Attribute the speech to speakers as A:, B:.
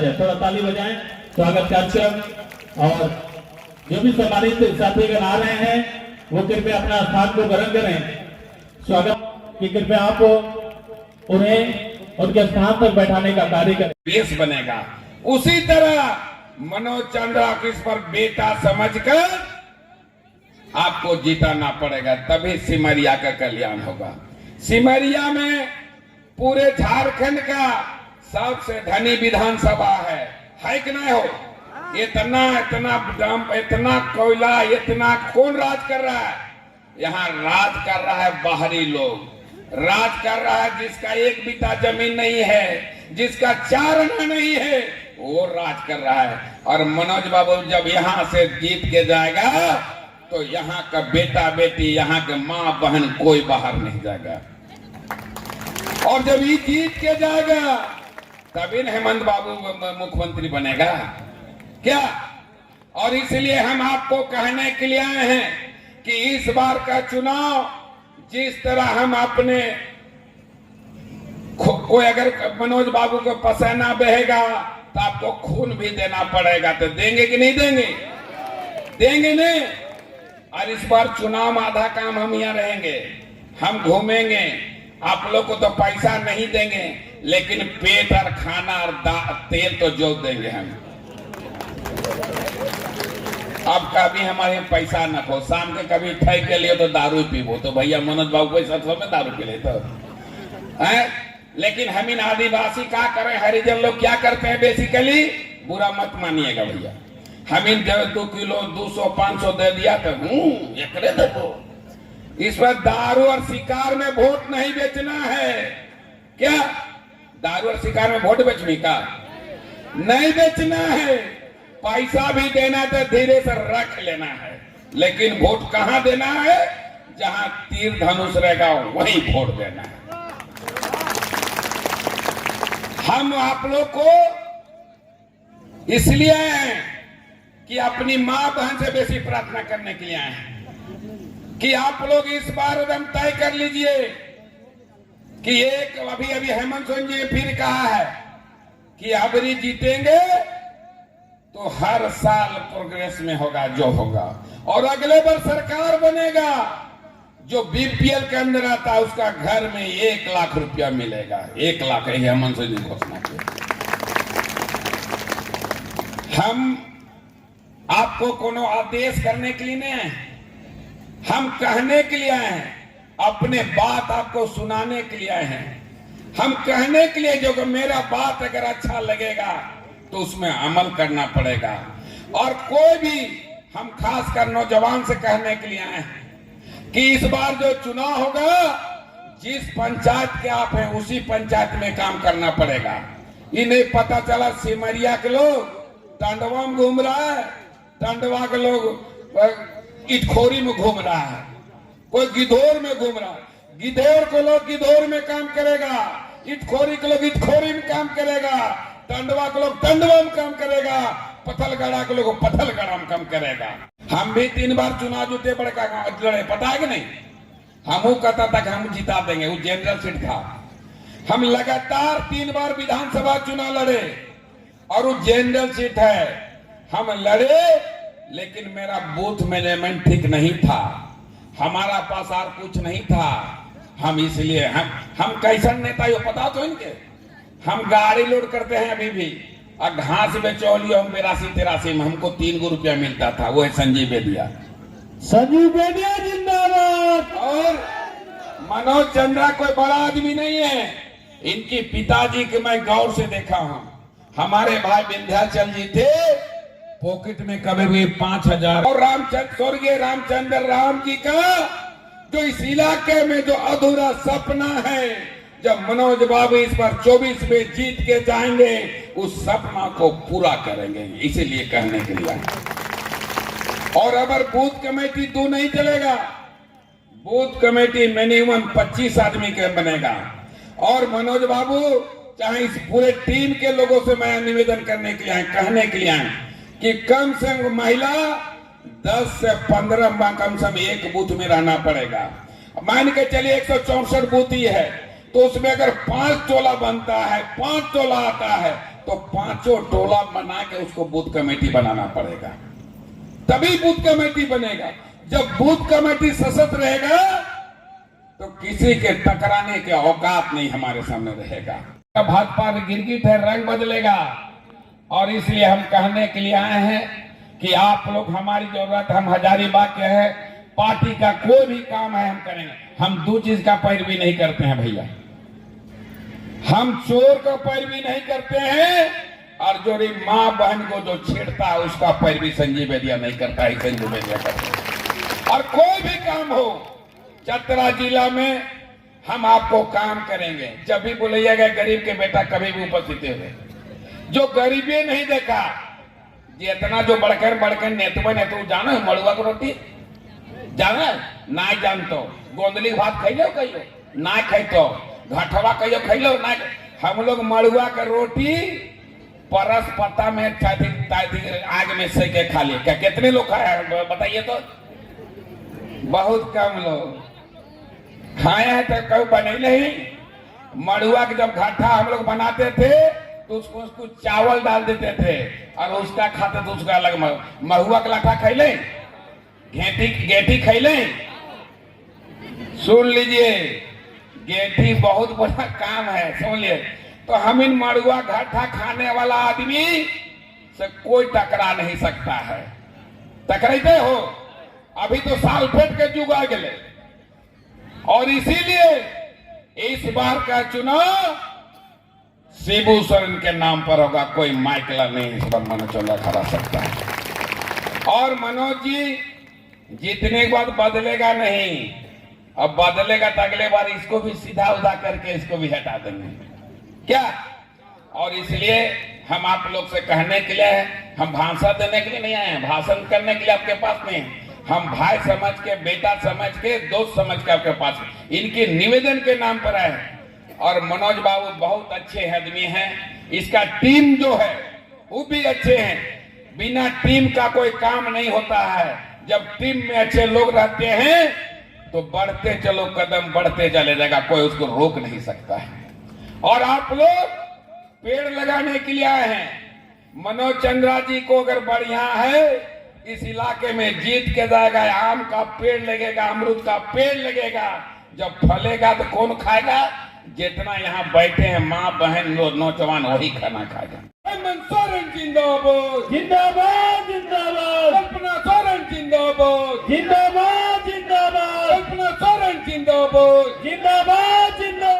A: जाए, थोड़ा ताली बजाएं स्वागत कार्यक्रम। और जो भी सम्मानित साथीगण आ रहे हैं वो कृपया अपना स्थान को ग्रहण करें। स्वागत की कृपया आप उन्हें उनके स्थान पर बैठाने का कार्य करें।
B: बेस बनेगा। उसी तरह मनोज चंद्रा को इस पर बेटा समझकर आपको जिताना पड़ेगा, तभी सिमरिया का कल्याण होगा। सिमरिया में पूरे झारखंड का सबसे धनी विधानसभा है कि नहीं हो? इतना इतना दम, इतना कोयला, इतना कौन राज कर रहा है? यहाँ राज कर रहा है बाहरी लोग, राज कर रहा है जिसका एक बीता जमीन नहीं है, जिसका 4 आना नहीं है, वो राज कर रहा है। और मनोज बाबू जब यहाँ से जीत के जाएगा तो यहाँ का बेटा बेटी, यहाँ के माँ बहन कोई बाहर नहीं जाएगा। और जब ये जीत के जाएगा तभी हेमंत बाबू मुख्यमंत्री बनेगा क्या? और इसलिए हम आपको कहने के लिए आए हैं कि इस बार का चुनाव जिस तरह हम अपने कोई अगर मनोज बाबू को पसीना बहेगा तो आपको खून भी देना पड़ेगा, तो देंगे कि नहीं देंगे? देंगे नहीं। और इस बार चुनाव में आधा काम हम यहाँ रहेंगे, हम घूमेंगे, आप लोग को तो पैसा नहीं देंगे लेकिन पेट और खाना और तेल तो जो देंगे हम। अब कभी हमारे पैसा न खो, शाम के कभी ठग के लिए तो दारू पीबो, तो भैया मनोज बाबू को सब में दारू पी ले तो है। लेकिन हम इन आदिवासी क्या करें, हरिजन लोग क्या करते हैं बेसिकली, बुरा मत मानिएगा भैया, हम इन 2 किलो 200 500 दे दिया तो एकरे देखो। इस पर दारू और शिकार में वोट नहीं बेचना है क्या? दारू और शिकार में वोट बेचने का नहीं बेचना है। पैसा भी देना तो धीरे से रख लेना है, लेकिन वोट कहां देना है? जहां तीर धनुष रहेगा वहीं वोट देना है। हम आप लोग को इसलिए आए हैं कि अपनी मां बहन से बेसी प्रार्थना करने के लिए आए हैं कि आप लोग इस बार एकदम तय कर लीजिए कि एक अभी हेमंत सोरेन जी ने फिर कहा है कि अबरी जीतेंगे तो हर साल प्रोग्रेस में होगा जो होगा, और अगले बार सरकार बनेगा जो बीपीएल के अंदर आता है उसका घर में 1 लाख रुपया मिलेगा। 1 लाख है हेमंत सोरेन जी घोषणा की। हम आपको कोनो आदेश करने के लिए नहीं आए, हम कहने के लिए आए हैं, अपने बात आपको सुनाने के लिए आए हैं। हम कहने के लिए जो मेरा बात अगर अच्छा लगेगा तो उसमें अमल करना पड़ेगा। और कोई भी हम खास कर नौजवान से कहने के लिए आए हैं कि इस बार जो चुनाव होगा जिस पंचायत के आप हैं उसी पंचायत में काम करना पड़ेगा। ये नहीं पता चला सिमरिया के लोग टंडवा में घूम रहा है, टंडवा के लोग इटखोरी में घूम रहा है, कोई गिद्धौर में घूम रहा है, गिद्धौर को लोग गिद्धौर में काम करेगा, इटखोरी के लोग इटखोरी में काम करेगा, टंडवा के लोग टंडवा में काम करेगा, पथलगढ़ा के लोग पथलगढ़ा में काम करेगा। हम भी 3 बार चुनाव जीते बड़का लड़े, पता है कि नहीं? हम कहता था कि हम जिता देंगे, वो जनरल सीट था। हम लगातार 3 बार विधानसभा चुनाव लड़े और वो जनरल सीट है, हम लड़े लेकिन मेरा बूथ मैनेजमेंट ठीक नहीं था, हमारा पास और कुछ नहीं था। हम इसलिए हम कैसन नेता हो पता तो इनके, हम गाड़ी लोड करते हैं अभी भी, और घास बेचौली हम 82-83 में हमको 3 रुपया मिलता था, वो है संजीव बेदिया।
A: संजीव बेदिया जिंदाबाद।
B: और मनोज चंद्रा कोई बड़ा आदमी नहीं है, इनके पिताजी के मैं गौर से देखा हूं। हमारे भाई विंध्याचल जी थे, पॉकेट में कभी भी 5000। और रामचंद्र स्वर्गीय रामचंद्र राम जी का जो इस इलाके में जो अधूरा सपना है, जब मनोज बाबू इस बार 24 में जीत के जाएंगे उस सपना को पूरा करेंगे, इसीलिए कहने के लिए। और अगर बूथ कमेटी तू नहीं चलेगा, बूथ कमेटी मिनिमम 25 आदमी के बनेगा। और मनोज बाबू चाहे इस पूरे टीम के लोगों से मैं निवेदन करने के लिए आए, कहने के लिए आए कि कम से कम महिला 10 से 15 कम से कम एक बूथ में रहना पड़ेगा। मान के चलिए 164 बूथ ही है, तो उसमें अगर 5 टोला बनता है, 5 टोला आता है तो 5 टोला बना के उसको बूथ कमेटी बनाना पड़ेगा, तभी बूथ कमेटी बनेगा। जब बूथ कमेटी सशक्त रहेगा तो किसी के टकराने के औकात नहीं हमारे सामने रहेगा। भाजपा गिरगिट है, रंग बदलेगा, और इसलिए हम कहने के लिए आए हैं कि आप लोग हमारी जरूरत, हम हजारीबाग के हैं, पार्टी का कोई भी काम है हम करेंगे। हम 2 चीज का पैरवी नहीं करते हैं भैया, हम चोर का पैरवी नहीं करते हैं, और जो माँ बहन को जो छेड़ता है उसका पैरवी संजीव बेदिया नहीं करता है, संजीव बेदिया करता है। और कोई भी काम हो चतरा जिला में हम आपको काम करेंगे। जब भी बोलिएगा गरीब के बेटा कभी भी उपस्थित हुए, जो गरीबी नहीं देखा, जितना जो बढ़कर नेतवन है, तो जानो मड़ुआ की रोटी जाना ना जानतो, गोंदली भात खैलो कहियो ना खैतो, घटवा कहियो खैलो ना। हम लोग मड़ुआ का रोटी परस पत्ता में आग में सेके खा लिए। क्या कितने लोग खाए बताइए तो? बहुत कम लोग खाए हैं। तो कभी बने नहीं। मड़ुआ के जब घाटा हम लोग बनाते थे तो उसको चावल डाल देते थे और उसका खाते तो उसका अलग। महुआ का लाठा खैले, गेठी खैले। सुन लीजिए, गेठी बहुत बड़ा काम है, सुन लिए। तो हम इन मड़ुआ घाटा खाने वाला आदमी से कोई टकरा नहीं सकता है। टकराते हो? अभी तो सालफेट के जुग आ गए, और इसीलिए इस बार का चुनाव शिबू सोरेन के नाम पर होगा। कोई माइकला नहीं इस बार मनोज चौंगा हरा सकता है। और मनोज जी जीतने के बाद बदलेगा नहीं, अब बदलेगा तो अगले बार इसको भी सीधा उधा करके इसको भी हटा देंगे क्या। और इसलिए हम आप लोग से कहने के लिए, हम भाषण देने के लिए नहीं आए हैं, भाषण करने के लिए आपके पास नहीं। हम भाई समझ के, बेटा समझ के, दोस्त समझ के आपके पास इनके निवेदन के नाम पर आए हैं। और मनोज बाबू बहुत अच्छे आदमी हैं, इसका टीम जो है वो भी अच्छे हैं। बिना टीम का कोई काम नहीं होता है। जब टीम में अच्छे लोग रहते हैं तो बढ़ते चलो, कदम बढ़ते चले जाएगा, कोई उसको रोक नहीं सकता है। और आप लोग पेड़ लगाने के लिए आए हैं। मनोज चंद्रा जी को अगर बढ़िया है, इस इलाके में जीत के जाएगा। आम का पेड़ लगेगा, अमरूद का पेड़ लगेगा, जब फलेगा तो कौन खाएगा? जितना यहाँ बैठे हैं माँ बहन नौजवान, वही खाना खाएगा। हेमंत सोरेन जिंदाबाद,
A: जिंदाबाद जिंदाबाद,
B: कल्पना सोरेन जिंदाबाद,
A: जिंदाबाद जिंदाबाद,
B: कल्पना सोरेन जिंदाबाद,
A: जिंदाबाद